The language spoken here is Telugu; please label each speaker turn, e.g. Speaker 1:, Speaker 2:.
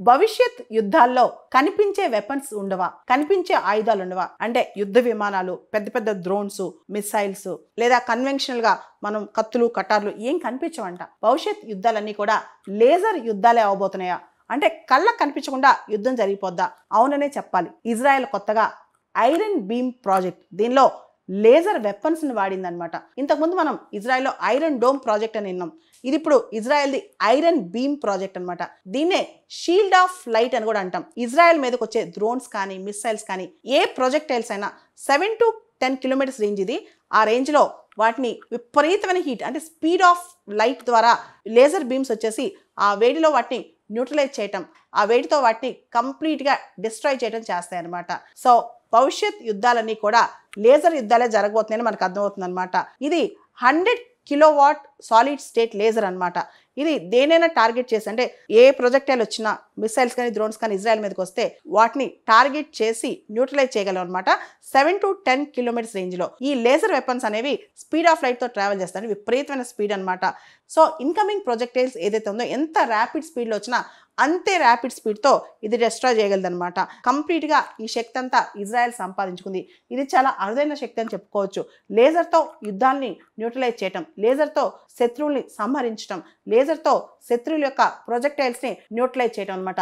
Speaker 1: భవిష్యత్ యుద్ధాల్లో కనిపించే వెపన్స్ ఉండవా, కనిపించే ఆయుధాలు ఉండవా అంటే యుద్ధ విమానాలు, పెద్ద పెద్ద డ్రోన్స్, మిసైల్స్, లేదా కన్వెన్షనల్ గా మనం కత్తులు కటార్లు ఏం కనిపించవంట. భవిష్యత్ యుద్ధాలన్నీ కూడా లేజర్ యుద్ధాలే అవబోతున్నాయా అంటే కళ్ళకు కనిపించకుండా యుద్ధం జరిగిపోద్దా? అవుననే చెప్పాలి. ఇజ్రాయెల్ కొత్తగా ఐరన్ బీమ్ ప్రాజెక్ట్, దీనిలో లేజర్ వెపన్స్ ని వాడిందనమాట. ఇంతకుముందు మనం ఇజ్రాయెల్లో ఐరన్ డోమ్ ప్రాజెక్ట్ అని విన్నాం. ఇది ఇప్పుడు ఇజ్రాయెల్ది ఐరన్ బీమ్ ప్రాజెక్ట్ అనమాట. దీన్నే షీల్డ్ ఆఫ్ లైట్ అని కూడా అంటాం. ఇజ్రాయెల్ మీదకి వచ్చే డ్రోన్స్ కానీ, మిసైల్స్ కానీ, ఏ ప్రొజెక్టైల్స్ అయినా 7 to 10 కిలోమీటర్స్ రేంజ్ ఇది. ఆ రేంజ్లో వాటిని విపరీతమైన హీట్ అంటే స్పీడ్ ఆఫ్ లైట్ ద్వారా లేజర్ బీమ్స్ వచ్చేసి ఆ వేడిలో వాటిని న్యూట్రలైజ్ చేయటం, ఆ వేడితో వాటిని కంప్లీట్గా డిస్ట్రాయ్ చేయడం చేస్తాయి అనమాట. సో భవిష్యత్ యుద్ధాలన్నీ కూడా లేజర్ యుద్ధాలే జరగబోతున్నాయని మనకు అర్థమవుతుంది అనమాట. ఇది 100 కిలోవాట్ సాలిడ్ స్టేట్ లేజర్ అనమాట. ఇది దేనైనా టార్గెట్ చేసి అంటే ఏ ప్రొజెక్టైల్ వచ్చినా, మిసైల్స్ కానీ డ్రోన్స్ కానీ ఇజ్రాయెల్ మీదకి వస్తే వాటిని టార్గెట్ చేసి న్యూట్రలైజ్ చేయగలం అనమాట 7 to 10 కిలోమీటర్స్ రేంజ్లో. ఈ లేజర్ వెపన్స్ అనేవి స్పీడ్ ఆఫ్ లైట్తో ట్రావెల్ చేస్తాయి, విపరీతమైన స్పీడ్ అనమాట. సో ఇన్కమింగ్ ప్రొజెక్టైల్స్ ఏదైతే ఉందో ఎంత ర్యాపిడ్ స్పీడ్లో వచ్చినా అంతే ర్యాపిడ్ స్పీడ్తో ఇది డిస్ట్రాయ్ చేయగలదనమాట. కంప్లీట్గా ఈ శక్తి అంతా ఇజ్రాయెల్ సంపాదించుకుంది. ఇది చాలా అరుదైన శక్తి అని చెప్పుకోవచ్చు. లేజర్తో యుద్ధాన్ని న్యూట్రలైజ్ చేయటం, లేజర్తో శత్రువుల్ని సంహరించడం, లేజర్తో శత్రువుల యొక్క ప్రొజెక్టైల్స్ని న్యూట్రలైజ్ చేయడం అనమాట.